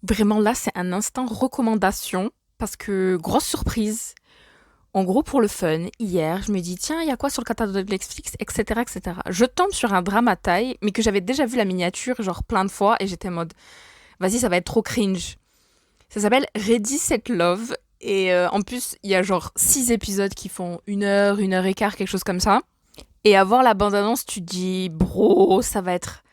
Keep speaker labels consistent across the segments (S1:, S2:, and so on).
S1: Vraiment là, c'est un instant recommandation parce que grosse surprise. En gros, pour le fun, hier, je me dis tiens, il y a quoi sur le catalogue de Netflix, etc., etc. Je tombe sur un drama Thai, mais que j'avais déjà vu la miniature genre plein de fois et j'étais en mode vas-y, ça va être trop cringe. Ça s'appelle Ready Set Love et en plus, il y a genre 6 épisodes qui font une heure et quart, quelque chose comme ça. Et à voir la bande-annonce, tu te dis bro, ça va être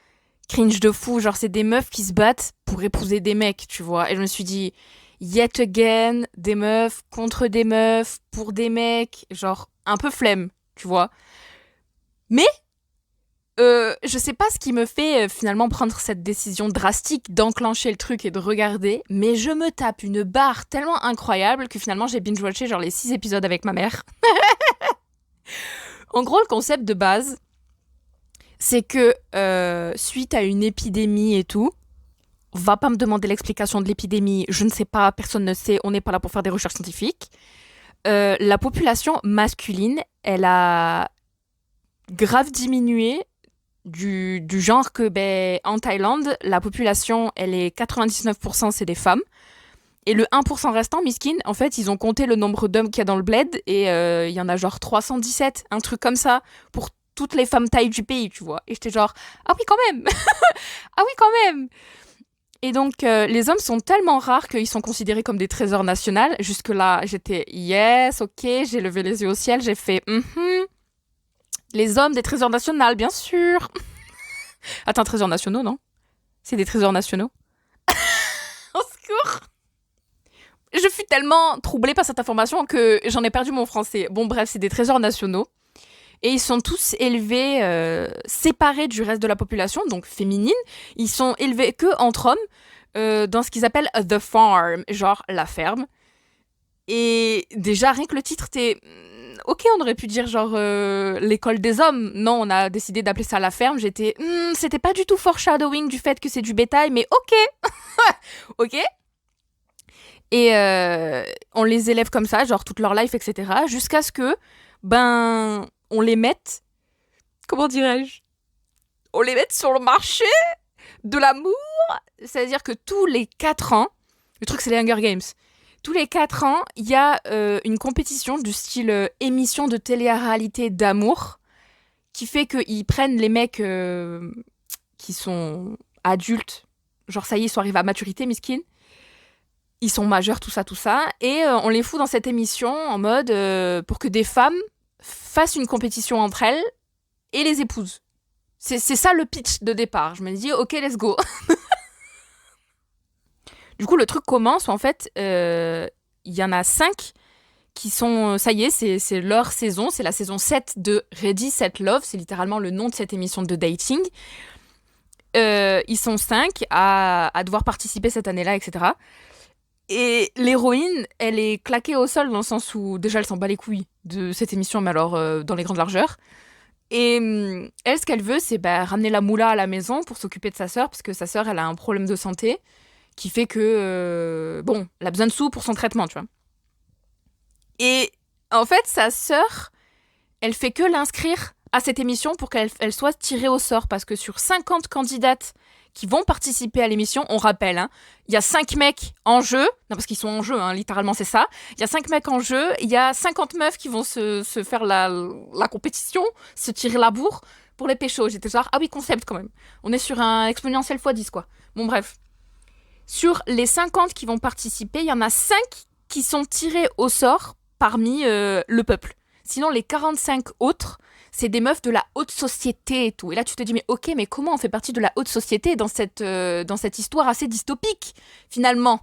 S1: cringe de fou. Genre, c'est des meufs qui se battent pour épouser des mecs, tu vois. Et je me suis dit, yet again, des meufs contre des meufs pour des mecs. Genre, un peu flemme, tu vois. Mais, je sais pas ce qui me fait finalement prendre cette décision drastique d'enclencher le truc et de regarder. Mais je me tape une barre tellement incroyable que finalement, j'ai binge-watché genre les 6 épisodes avec ma mère. En gros, le concept de base, c'est que suite à une épidémie et tout, va pas me demander l'explication de l'épidémie, je ne sais pas, personne ne sait, on n'est pas là pour faire des recherches scientifiques. La population masculine, elle a grave diminué du genre que en Thaïlande, la population, elle est 99% c'est des femmes. Et le 1% restant, miskin, en fait, ils ont compté le nombre d'hommes qu'il y a dans le bled et il y en a genre 317, un truc comme ça, pour toutes les femmes thaï du pays, tu vois. Et j'étais genre, ah oui, quand même. Ah oui, quand même. Et donc, les hommes sont tellement rares qu'ils sont considérés comme des trésors nationaux. Jusque-là, j'étais yes, ok, j'ai levé les yeux au ciel, j'ai fait les hommes des trésors nationaux, bien sûr. Attends, trésors nationaux, non? C'est des trésors nationaux? Au secours! Je fus tellement troublée par cette information que j'en ai perdu mon français. Bon, bref, c'est des trésors nationaux. Et ils sont tous élevés séparés du reste de la population, donc féminine. Ils sont élevés que entre hommes, dans ce qu'ils appellent the farm, genre la ferme. Et déjà, rien que le titre, t'es... Ok, on aurait pu dire genre l'école des hommes. Non, on a décidé d'appeler ça la ferme. J'étais... c'était pas du tout foreshadowing du fait que c'est du bétail, mais ok. Ok. Et on les élève comme ça, genre toute leur life, etc. Jusqu'à ce que, on les mette, comment dirais-je, on les mette sur le marché de l'amour. C'est-à-dire que tous les 4 ans, le truc c'est les Hunger Games, tous les 4 ans, il y a une compétition du style émission de télé-réalité d'amour qui fait qu'ils prennent les mecs qui sont adultes, genre ça y est, ils sont arrivés à maturité, miskin, ils sont majeurs, tout ça, et on les fout dans cette émission en mode pour que des femmes fassent une compétition entre elles et les épousent. C'est ça le pitch de départ. Je me dis, ok, let's go. Du coup, le truc commence, en fait, il y en a 5 qui sont, ça y est, c'est leur saison, c'est la saison 7 de Ready, Set, Love, c'est littéralement le nom de cette émission de dating. Ils sont 5 à devoir participer cette année-là, etc. Et l'héroïne, elle est claquée au sol dans le sens où déjà elle s'en bat les couilles de cette émission, mais alors dans les grandes largeurs. Et elle, ce qu'elle veut, c'est ramener la moula à la maison pour s'occuper de sa sœur, parce que sa sœur, elle a un problème de santé qui fait que, elle a besoin de sous pour son traitement, tu vois. Et en fait, sa sœur, elle fait que l'inscrire à cette émission pour qu'elle soit tirée au sort, parce que sur 50 candidates qui vont participer à l'émission, on rappelle, hein, il y a 5 mecs en jeu, non parce qu'ils sont en jeu, hein, littéralement c'est ça, il y a 5 mecs en jeu, il y a 50 meufs qui vont se faire la compétition, se tirer la bourre pour les péchos. J'étais genre, ah oui, concept quand même. On est sur un exponentiel x10, quoi. Bon, bref. Sur les 50 qui vont participer, il y en a 5 qui sont tirés au sort parmi le peuple. Sinon, les 45 autres, c'est des meufs de la haute société et tout. Et là, tu te dis, mais ok, mais comment on fait partie de la haute société dans cette histoire assez dystopique, finalement?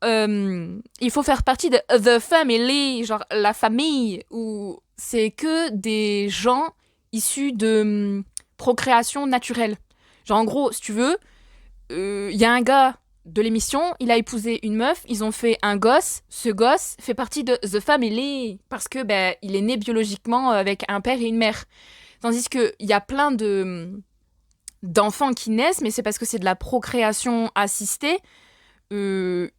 S1: Il faut faire partie de the family, genre la famille, où c'est que des gens issus de procréation naturelle. Genre, en gros, si tu veux, il y a un gars de l'émission, il a épousé une meuf, ils ont fait un gosse, ce gosse fait partie de the family, parce que il est né biologiquement avec un père et une mère. Tandis qu'il y a plein d'enfants qui naissent, mais c'est parce que c'est de la procréation assistée. Je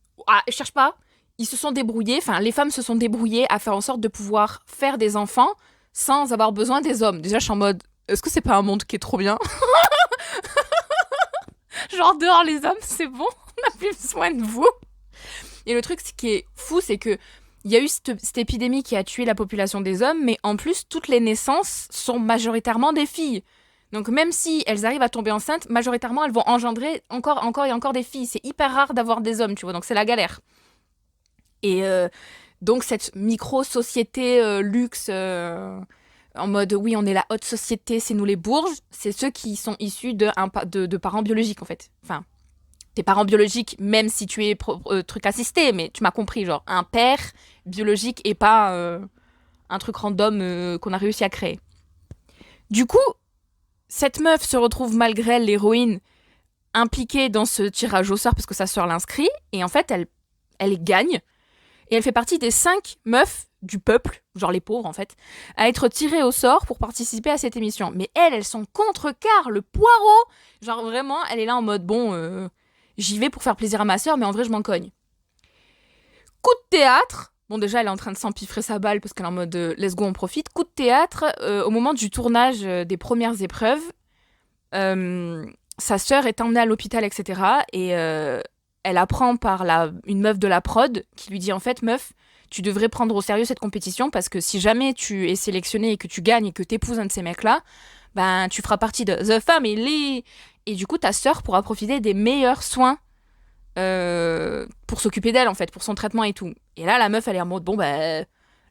S1: cherche pas. Ils se sont débrouillés, enfin les femmes se sont débrouillées à faire en sorte de pouvoir faire des enfants sans avoir besoin des hommes. Déjà, je suis en mode, est-ce que c'est pas un monde qui est trop bien? Genre dehors les hommes, c'est bon. a plus besoin de vous. Et le truc, ce qui est fou, c'est que il y a eu cette épidémie qui a tué la population des hommes, mais en plus, toutes les naissances sont majoritairement des filles. Donc même si elles arrivent à tomber enceintes, majoritairement, elles vont engendrer encore et encore des filles. C'est hyper rare d'avoir des hommes, tu vois, donc c'est la galère. Et donc cette micro-société luxe, en mode oui, on est la haute société, c'est nous les bourges, c'est ceux qui sont issus de parents biologiques, en fait. Enfin, tes parents biologiques, même si tu es truc assisté, mais tu m'as compris, genre un père biologique et pas un truc random qu'on a réussi à créer. Du coup, cette meuf se retrouve malgré elle, l'héroïne, impliquée dans ce tirage au sort parce que sa sœur l'inscrit, et en fait, elle gagne, et elle fait partie des 5 meufs du peuple, genre les pauvres en fait, à être tirées au sort pour participer à cette émission. Mais elles sont contre Car, le poireau. Genre vraiment, elle est là en mode, bon, j'y vais pour faire plaisir à ma sœur, mais en vrai, je m'en cogne. Coup de théâtre. Bon, déjà, elle est en train de s'empiffrer sa balle parce qu'elle est en mode let's go, on profite. Coup de théâtre, au moment du tournage des premières épreuves, sa sœur est emmenée à l'hôpital, etc. Et elle apprend par une meuf de la prod qui lui dit en fait, meuf, tu devrais prendre au sérieux cette compétition parce que si jamais tu es sélectionnée et que tu gagnes et que t'épouses un de ces mecs-là, ben tu feras partie de The Family. Et du coup, ta sœur pourra profiter des meilleurs soins pour s'occuper d'elle, en fait, pour son traitement et tout. Et là, la meuf, elle est en mode, bon, bah,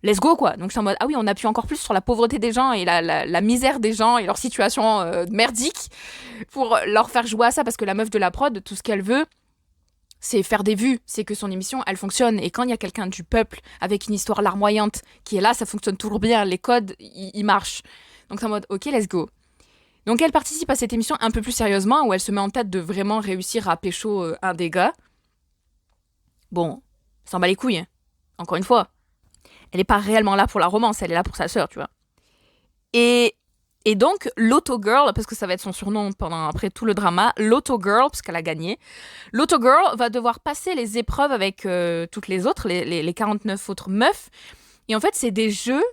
S1: let's go, quoi. Donc, je suis en mode, ah oui, on appuie encore plus sur la pauvreté des gens et la misère des gens et leur situation merdique pour leur faire jouer à ça, parce que la meuf de la prod, tout ce qu'elle veut, c'est faire des vues, c'est que son émission, elle fonctionne. Et quand il y a quelqu'un du peuple avec une histoire larmoyante qui est là, ça fonctionne toujours bien, les codes, ils marchent. Donc, c'est en mode, ok, let's go. Donc elle participe à cette émission un peu plus sérieusement, où elle se met en tête de vraiment réussir à pécho un des gars. Bon, s'en bat les couilles, hein. Encore une fois. Elle est pas réellement là pour la romance, elle est là pour sa sœur, tu vois. Et donc, Lotto Girl, parce que ça va être son surnom après tout le drama, Lotto Girl, parce qu'elle a gagné, Lotto Girl va devoir passer les épreuves avec toutes les autres, les 49 autres meufs. Et en fait, c'est des jeux.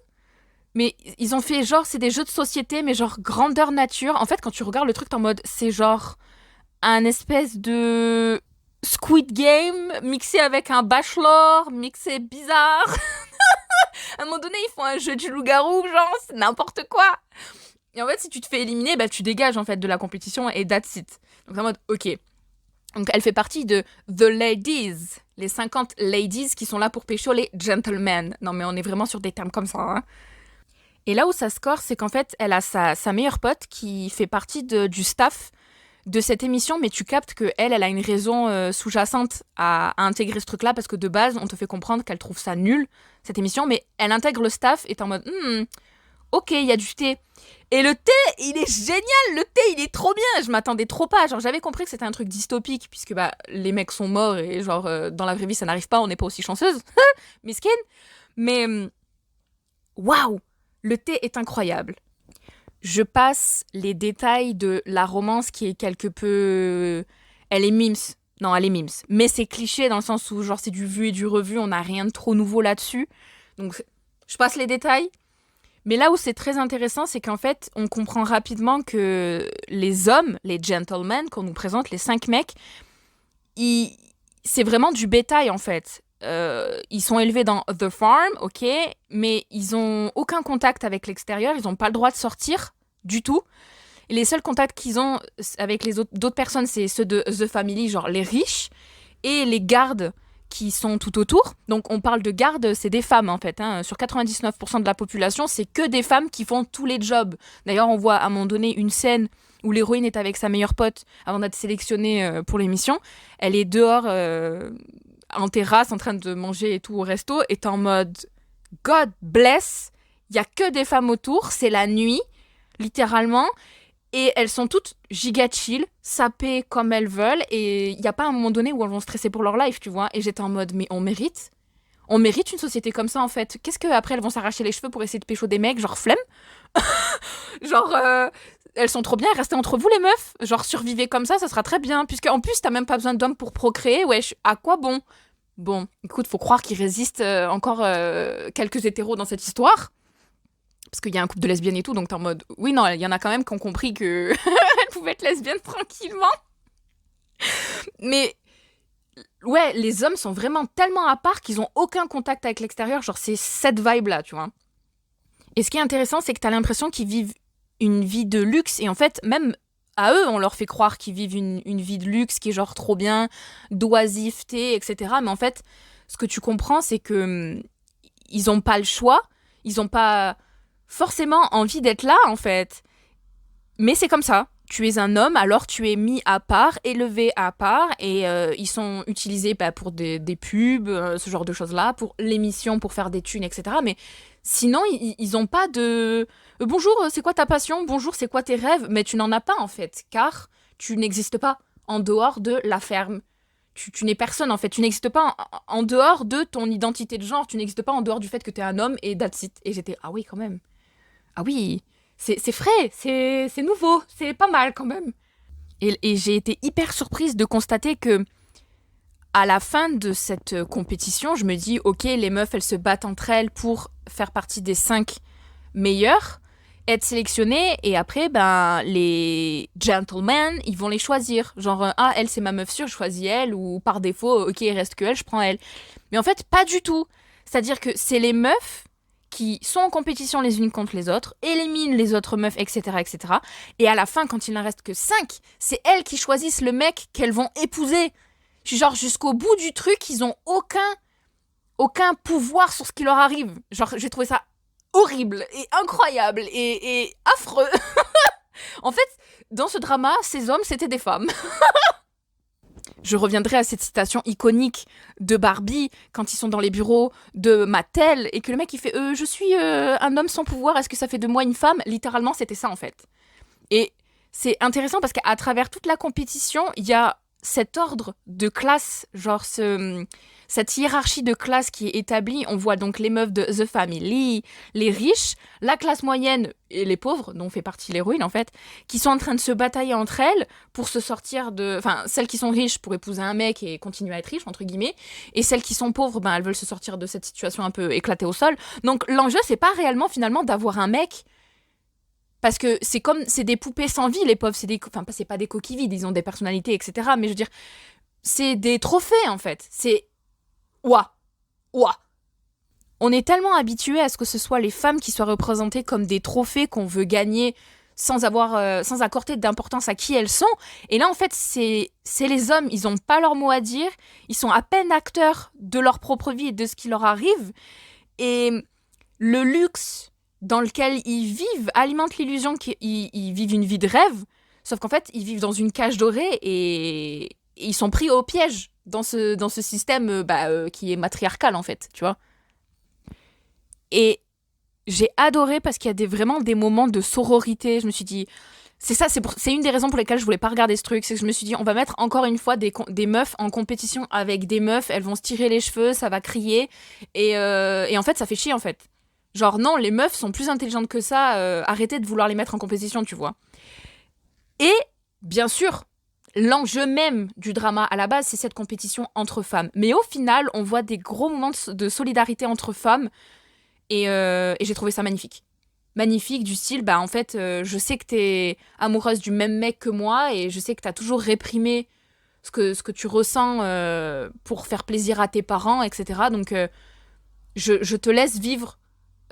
S1: Mais ils ont fait genre, c'est des jeux de société, mais genre grandeur nature. En fait, quand tu regardes le truc, t'es en mode, c'est genre un espèce de Squid Game mixé avec un Bachelor, mixé bizarre. À un moment donné, ils font un jeu du loup-garou, genre, c'est n'importe quoi. Et en fait, si tu te fais éliminer, bah, tu dégages en fait de la compétition et that's it. Donc, c'est en mode, ok. Donc, elle fait partie de The Ladies, les 50 ladies qui sont là pour pécho les gentlemen. Non, mais on est vraiment sur des termes comme ça, hein. Et là où ça score, c'est qu'en fait, elle a sa meilleure pote qui fait partie du staff de cette émission, mais tu captes qu'elle a une raison sous-jacente à intégrer ce truc-là, parce que de base, on te fait comprendre qu'elle trouve ça nul, cette émission, mais elle intègre le staff et est en mode ok, il y a du thé. Et le thé, il est génial, le thé, il est trop bien, je m'attendais trop pas. Genre, j'avais compris que c'était un truc dystopique, puisque bah, les mecs sont morts et genre, dans la vraie vie, ça n'arrive pas, on n'est pas aussi chanceuse. Miskin. Mais, waouh! Le thé est incroyable. Je passe les détails de la romance qui est quelque peu... Elle est mimes. Non, elle est mimes. Mais c'est cliché dans le sens où genre c'est du vu et du revu, on n'a rien de trop nouveau là-dessus. Donc je passe les détails. Mais là où c'est très intéressant, c'est qu'en fait, on comprend rapidement que les hommes, les gentlemen qu'on nous présente, les 5 mecs, c'est vraiment du bétail en fait. Ils sont élevés dans The Farm, ok, mais ils ont aucun contact avec l'extérieur, ils n'ont pas le droit de sortir du tout. Et les seuls contacts qu'ils ont avec les d'autres personnes, c'est ceux de The Family, genre les riches, et les gardes qui sont tout autour. Donc on parle de gardes, c'est des femmes en fait, hein. Sur 99% de la population, c'est que des femmes qui font tous les jobs. D'ailleurs, on voit à un moment donné une scène où l'héroïne est avec sa meilleure pote avant d'être sélectionnée pour l'émission. Elle est dehors... en terrasse, en train de manger et tout au resto, est en mode God bless, il y a que des femmes autour, c'est la nuit, littéralement, et elles sont toutes giga chill, sapées comme elles veulent, et il n'y a pas un moment donné où elles vont stresser pour leur life, tu vois, et j'étais en mode, mais on mérite une société comme ça, en fait. Qu'est-ce qu'après, elles vont s'arracher les cheveux pour essayer de pécho des mecs, genre flemme. Genre, elles sont trop bien, restez entre vous les meufs, genre survivez comme ça sera très bien, puisque en plus t'as même pas besoin d'hommes pour procréer, wesh, à quoi bon? Bon, écoute, faut croire qu'il résiste encore quelques hétéros dans cette histoire, parce qu'il y a un couple de lesbiennes et tout, donc t'es en mode, oui non, il y en a quand même qui ont compris que elles pouvaient être lesbiennes tranquillement, mais Ouais, les hommes sont vraiment tellement à part qu'ils ont aucun contact avec l'extérieur. Genre, c'est cette vibe-là, tu vois. Et ce qui est intéressant, c'est que t'as l'impression qu'ils vivent une vie de luxe. Et en fait, même à eux, on leur fait croire qu'ils vivent une vie de luxe qui est genre trop bien, d'oisiveté, etc. Mais en fait, ce que tu comprends, c'est que ils ont pas le choix. Ils ont pas forcément envie d'être là, en fait. Mais c'est comme ça. Tu es un homme, alors tu es mis à part, élevé à part, et ils sont utilisés pour des pubs, ce genre de choses-là, pour l'émission, pour faire des thunes, etc. Mais sinon, ils ont pas de bonjour, c'est quoi ta passion? Bonjour, c'est quoi tes rêves? Mais tu n'en as pas en fait, car tu n'existes pas en dehors de la ferme. Tu n'es personne en fait, tu n'existes pas en dehors de ton identité de genre, tu n'existes pas en dehors du fait que tu es un homme et that's it. Et j'étais, ah oui, quand même. Ah oui, c'est frais, c'est nouveau, c'est pas mal quand même. Et j'ai été hyper surprise de constater que à la fin de cette compétition, je me dis, ok, les meufs, elles se battent entre elles pour faire partie des 5 meilleures, être sélectionnées, et après, ben, les gentlemen, ils vont les choisir. Genre, ah, elle, c'est ma meuf sûre, je choisis elle, ou par défaut, ok, il reste que elle, je prends elle. Mais en fait, pas du tout. C'est-à-dire que c'est les meufs qui sont en compétition les unes contre les autres, éliminent les autres meufs, etc., etc. Et à la fin, quand il n'en reste que 5, c'est elles qui choisissent le mec qu'elles vont épouser. Genre, jusqu'au bout du truc, ils ont aucun pouvoir sur ce qui leur arrive. Genre, j'ai trouvé ça horrible et incroyable et affreux. En fait, dans ce drama, ces hommes, c'était des femmes. Je reviendrai à cette citation iconique de Barbie quand ils sont dans les bureaux de Mattel et que le mec il fait je suis un homme sans pouvoir, est-ce que ça fait de moi une femme? Littéralement, c'était ça en fait. Et c'est intéressant parce qu'à travers toute la compétition, il y a cet ordre de classe, genre cette hiérarchie de classe qui est établie. On voit donc les meufs de The Family, les riches, la classe moyenne et les pauvres, dont fait partie l'héroïne en fait, qui sont en train de se batailler entre elles pour se sortir de... Enfin, celles qui sont riches pour épouser un mec et continuer à être riches, entre guillemets, et celles qui sont pauvres, ben, elles veulent se sortir de cette situation un peu éclatée au sol. Donc l'enjeu, c'est pas réellement finalement d'avoir un mec parce que c'est des poupées sans vie, les pauvres, c'est pas des coquilles vides, ils ont des personnalités, etc. Mais je veux dire, c'est des trophées en fait. C'est ouah, ouah. On est tellement habitué à ce que ce soit les femmes qui soient représentées comme des trophées qu'on veut gagner sans accorder d'importance à qui elles sont. Et là, en fait, c'est les hommes, ils ont pas leur mot à dire, ils sont à peine acteurs de leur propre vie et de ce qui leur arrive. Et le luxe dans lequel ils vivent alimente l'illusion qu'ils vivent une vie de rêve, sauf qu'en fait, ils vivent dans une cage dorée et ils sont pris au piège dans ce système qui est matriarcal, en fait, tu vois. Et j'ai adoré parce qu'il y a vraiment des moments de sororité. Je me suis dit, c'est ça, c'est une des raisons pour lesquelles je voulais pas regarder ce truc. C'est que je me suis dit, on va mettre encore une fois des meufs en compétition avec des meufs, elles vont se tirer les cheveux, ça va crier. Et en fait, ça fait chier, en fait. Genre, non, les meufs sont plus intelligentes que ça, arrêtez de vouloir les mettre en compétition, tu vois. Et, bien sûr, l'enjeu même du drama à la base, c'est cette compétition entre femmes. Mais au final, on voit des gros moments de solidarité entre femmes, et j'ai trouvé ça magnifique. Magnifique, du style, bah en fait, je sais que t'es amoureuse du même mec que moi, et je sais que t'as toujours réprimé ce que tu ressens pour faire plaisir à tes parents, etc. Donc, je te laisse vivre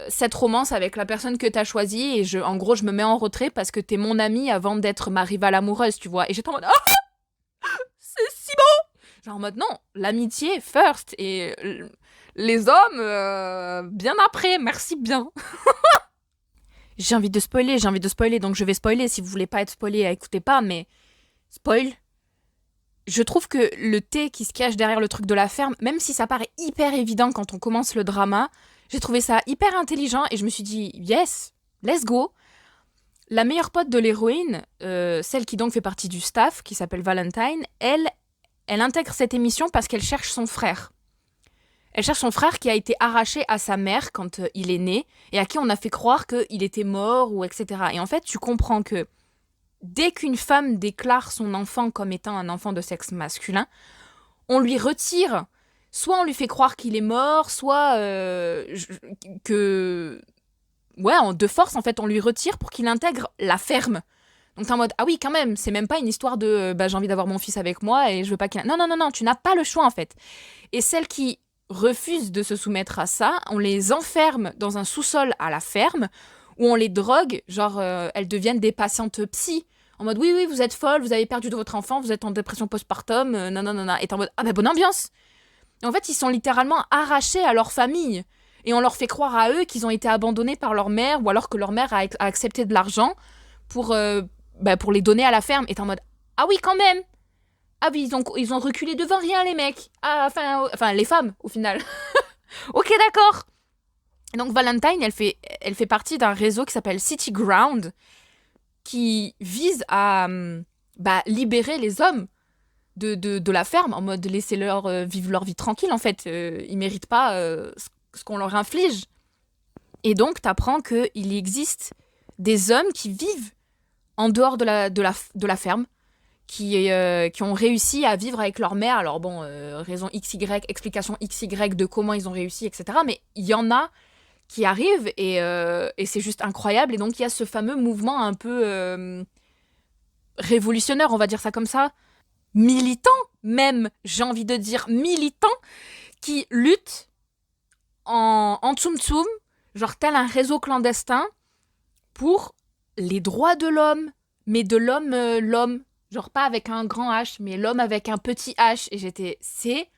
S1: cette romance avec la personne que t'as choisie, et en gros, je me mets en retrait parce que t'es mon amie avant d'être ma rivale amoureuse, tu vois. Et j'étais en mode, ah, c'est si beau! Genre en mode, non, l'amitié first, et les hommes, bien après, merci bien. J'ai envie de spoiler, donc je vais spoiler. Si vous voulez pas être spoilé, écoutez pas, mais spoil. Je trouve que le thé qui se cache derrière le truc de la ferme, même si ça paraît hyper évident quand on commence le drama, j'ai trouvé ça hyper intelligent et je me suis dit, yes, let's go. La meilleure pote de l'héroïne, celle qui donc fait partie du staff, qui s'appelle Valentine, elle intègre cette émission parce qu'elle cherche son frère. Elle cherche son frère qui a été arraché à sa mère quand il est né et à qui on a fait croire qu'il était mort ou etc. Et en fait, tu comprends que dès qu'une femme déclare son enfant comme étant un enfant de sexe masculin, on lui retire, soit on lui fait croire qu'il est mort, soit que... Ouais, de force, en fait, on lui retire pour qu'il intègre la ferme. Donc t'es en mode, ah oui, quand même, c'est même pas une histoire de j'ai envie d'avoir mon fils avec moi et je veux pas qu'il... Non, non, non, non, tu n'as pas le choix en fait. Et celles qui refusent de se soumettre à ça, on les enferme dans un sous-sol à la ferme où on les drogue, genre elles deviennent des patientes psy. En mode, oui, oui, vous êtes folle, vous avez perdu de votre enfant, vous êtes en dépression postpartum, non, non, non, non. Et t'es en mode, ah bah bonne ambiance. Et en fait, ils sont littéralement arrachés à leur famille. Et on leur fait croire à eux qu'ils ont été abandonnés par leur mère ou alors que leur mère a accepté de l'argent pour, pour les donner à la ferme. Et t'es en mode, ah oui, quand même. Ah oui, ils ont reculé devant rien, les mecs. Ah, enfin, les femmes, au final. Ok, d'accord. Donc Valentine, elle fait partie d'un réseau qui s'appelle City Ground, qui vise à libérer les hommes de la ferme, en mode laisser-leur vivre leur vie tranquille, en fait. Ils méritent pas ce qu'on leur inflige. Et donc, t'apprends qu'il existe des hommes qui vivent en dehors de la ferme, qui ont réussi à vivre avec leur mère. Alors bon, raison XY, explication XY de comment ils ont réussi, etc. Mais il y en a qui arrivent et c'est juste incroyable. Et donc, il y a ce fameux mouvement un peu révolutionnaire, on va dire ça comme ça, militant même, j'ai envie de dire militant, qui lutte en tsum tsum, genre tel un réseau clandestin, pour les droits de l'homme, mais de l'homme, l'homme. Genre pas avec un grand H, mais l'homme avec un petit H. Et c'est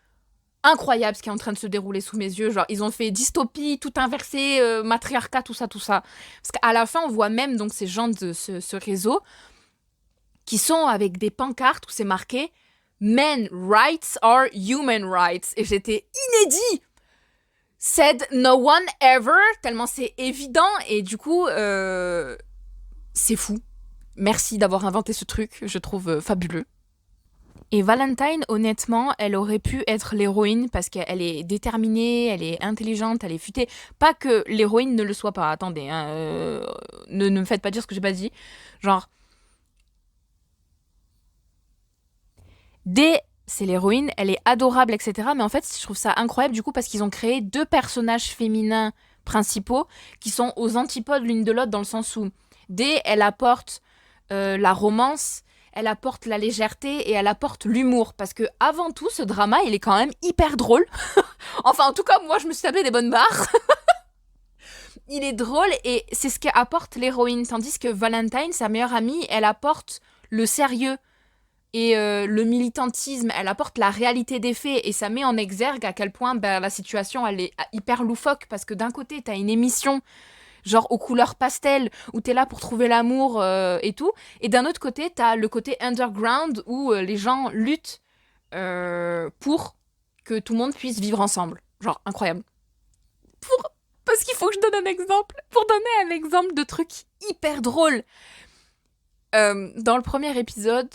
S1: incroyable ce qui est en train de se dérouler sous mes yeux. Genre, ils ont fait dystopie, tout inversé, matriarcat, tout ça, tout ça. Parce qu'à la fin, on voit même donc ces gens de ce réseau qui sont avec des pancartes où c'est marqué Men rights are human rights. Et j'étais inédit. Said no one ever, tellement c'est évident. Et du coup, c'est fou. Merci d'avoir inventé ce truc, je trouve fabuleux. Et Valentine, honnêtement, elle aurait pu être l'héroïne parce qu'elle est déterminée, elle est intelligente, elle est futée. Pas que l'héroïne ne le soit pas, attendez, hein, ne me faites pas dire ce que j'ai pas dit. Genre, c'est l'héroïne, elle est adorable, etc. Mais en fait, je trouve ça incroyable du coup parce qu'ils ont créé deux personnages féminins principaux qui sont aux antipodes l'une de l'autre dans le sens où D, elle apporte la romance, elle apporte la légèreté et elle apporte l'humour. Parce que avant tout, ce drama, il est quand même hyper drôle. Enfin, en tout cas, moi, je me suis tapé des bonnes barres. Il est drôle et c'est ce qu'apporte l'héroïne. Tandis que Valentine, sa meilleure amie, elle apporte le sérieux et le militantisme. Elle apporte la réalité des faits et ça met en exergue à quel point la situation, elle est hyper loufoque. Parce que d'un côté, t'as une émission genre aux couleurs pastel, où t'es là pour trouver l'amour et tout. Et d'un autre côté, t'as le côté underground, où les gens luttent pour que tout le monde puisse vivre ensemble. Genre, incroyable. Parce qu'il faut que je donne un exemple. Pour donner un exemple de truc hyper drôle. Dans le premier épisode,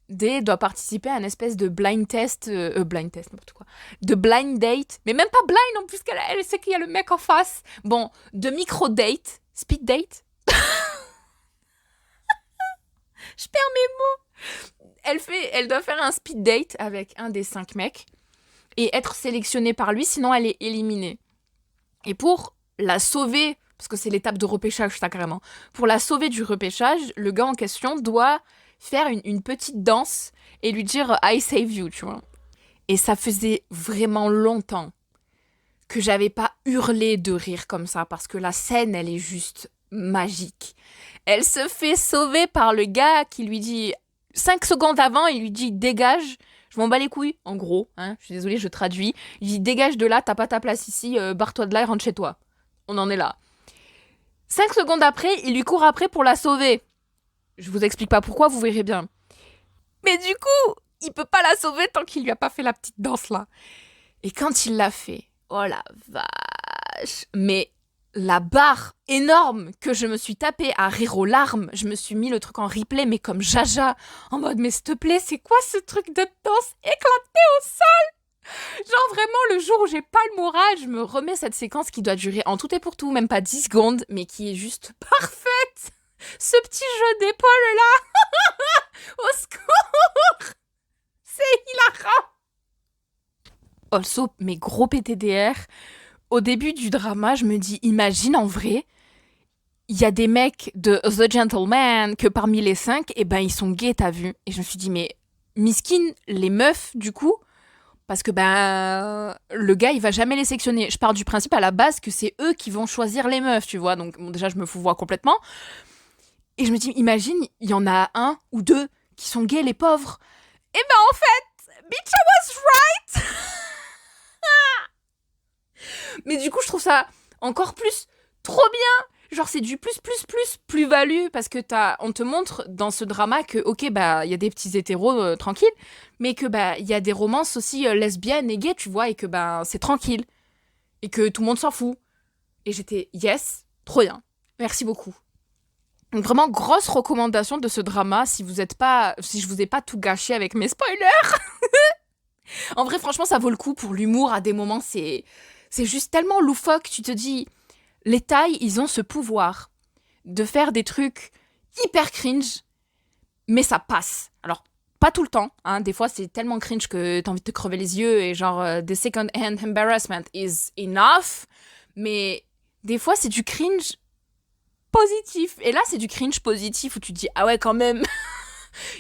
S1: D doit participer à une espèce de blind test, n'importe quoi, de blind date, mais même pas blind en plus qu'elle elle sait qu'il y a le mec en face. Bon, de micro date, speed date. Je perds mes mots. Elle doit faire un speed date avec un des 5 mecs et être sélectionnée par lui, sinon elle est éliminée. Et pour la sauver, parce que c'est l'étape de repêchage, ça carrément, pour la sauver du repêchage, le gars en question doit faire une petite danse et lui dire I save you, tu vois. Et ça faisait vraiment longtemps que j'avais pas hurlé de rire comme ça parce que la scène, elle est juste magique. Elle se fait sauver par le gars qui lui dit 5 secondes avant, il lui dit dégage, je m'en bats les couilles, en gros, hein, je suis désolée, je traduis. Il dit dégage de là, t'as pas ta place ici, barre-toi de là et rentre chez toi. On en est là. 5 secondes après, il lui court après pour la sauver. Je vous explique pas pourquoi, vous verrez bien. Mais du coup, il peut pas la sauver tant qu'il lui a pas fait la petite danse là. Et quand il l'a fait, oh la vache. Mais la barre énorme que je me suis tapée à rire aux larmes, je me suis mis le truc en replay, mais comme jaja, en mode mais s'il te plaît, c'est quoi ce truc de danse éclaté au sol? Genre vraiment, le jour où j'ai pas le moral, je me remets cette séquence qui doit durer en tout et pour tout, même pas 10 secondes, mais qui est juste parfaite. Ce petit jeu d'épaule là. Au secours. C'est hilarant. Also, mes gros PTDR, au début du drama, je me dis, imagine en vrai, il y a des mecs de The Gentleman que parmi les 5, eh ben, ils sont gays, t'as vu. Et je me suis dit, mais miskin, les meufs, du coup, parce que ben, le gars, il va jamais les sectionner. Je pars du principe à la base que c'est eux qui vont choisir les meufs, tu vois. Donc, bon, déjà, je me fous voir complètement. Et je me dis, imagine, il y en a un ou deux qui sont gays, les pauvres. Et ben, en fait, bitch, I was right. Mais du coup, je trouve ça encore plus trop bien. Genre, c'est du plus-value parce que on te montre dans ce drama que, ok, bah, il y a des petits hétéros tranquilles, mais que, bah, il y a des romances aussi lesbiennes et gays, tu vois, et que, bah, c'est tranquille. Et que tout le monde s'en fout. Et j'étais, yes, trop bien. Merci beaucoup. Donc, vraiment, grosse recommandation de ce drama si je vous ai pas tout gâché avec mes spoilers. En vrai, franchement, ça vaut le coup pour l'humour. À des moments, c'est juste tellement loufoque. Tu te dis, les Thaïs, ils ont ce pouvoir de faire des trucs hyper cringe, mais ça passe. Alors, pas tout le temps. Hein. Des fois, c'est tellement cringe que t'as envie de te crever les yeux et genre, the second hand embarrassment is enough. Mais des fois, c'est du cringe positif. Et là, c'est du cringe positif où tu te dis, ah ouais, quand même,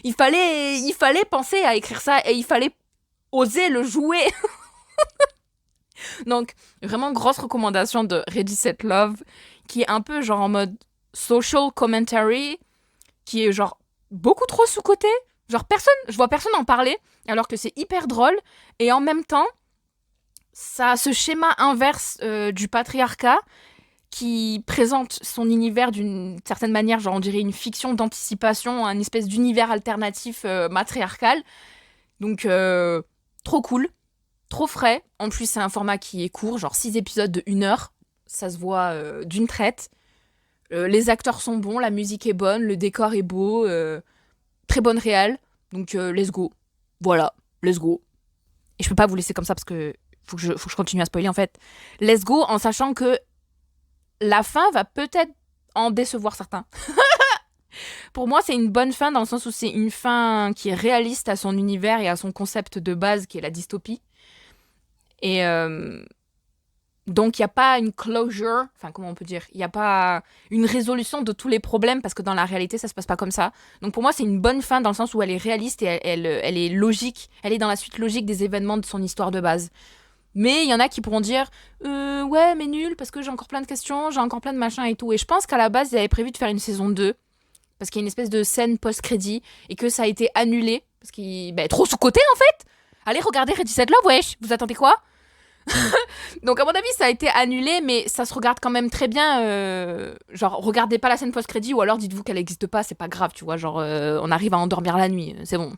S1: il fallait penser à écrire ça et il fallait oser le jouer. Donc, vraiment grosse recommandation de Ready Set Love, qui est un peu genre en mode social commentary, qui est genre beaucoup trop sous-coté. Genre je vois personne en parler, alors que c'est hyper drôle. Et en même temps, ça a ce schéma inverse du patriarcat qui présente son univers d'une certaine manière, genre on dirait une fiction d'anticipation, un espèce d'univers alternatif matriarcal. Donc, trop cool. Trop frais. En plus, c'est un format qui est court, genre 6 épisodes de 1 heure. Ça se voit d'une traite. Les acteurs sont bons, la musique est bonne, le décor est beau. Très bonne réal. Donc, let's go. Voilà, let's go. Et je peux pas vous laisser comme ça parce que faut que je continue à spoiler en fait. Let's go en sachant que la fin va peut-être en décevoir certains. Pour moi, c'est une bonne fin dans le sens où c'est une fin qui est réaliste à son univers et à son concept de base qui est la dystopie. Et donc, il n'y a pas une closure, enfin, comment on peut dire, il n'y a pas une résolution de tous les problèmes parce que dans la réalité, ça se passe pas comme ça. Donc, pour moi, c'est une bonne fin dans le sens où elle est réaliste et elle est logique. Elle est dans la suite logique des événements de son histoire de base. Mais il y en a qui pourront dire ouais, mais nul parce que j'ai encore plein de questions, j'ai encore plein de machins et tout. Et je pense qu'à la base, ils avaient prévu de faire une saison 2 parce qu'il y a une espèce de scène post-crédit et que ça a été annulé parce qu'il est trop sous-coté en fait. Allez, regardez Ready Set Love, wesh, vous attendez quoi? Donc à mon avis ça a été annulé mais ça se regarde quand même très bien genre regardez pas la scène post-crédit ou alors dites-vous qu'elle existe pas, c'est pas grave tu vois, genre on arrive à endormir la nuit, c'est bon.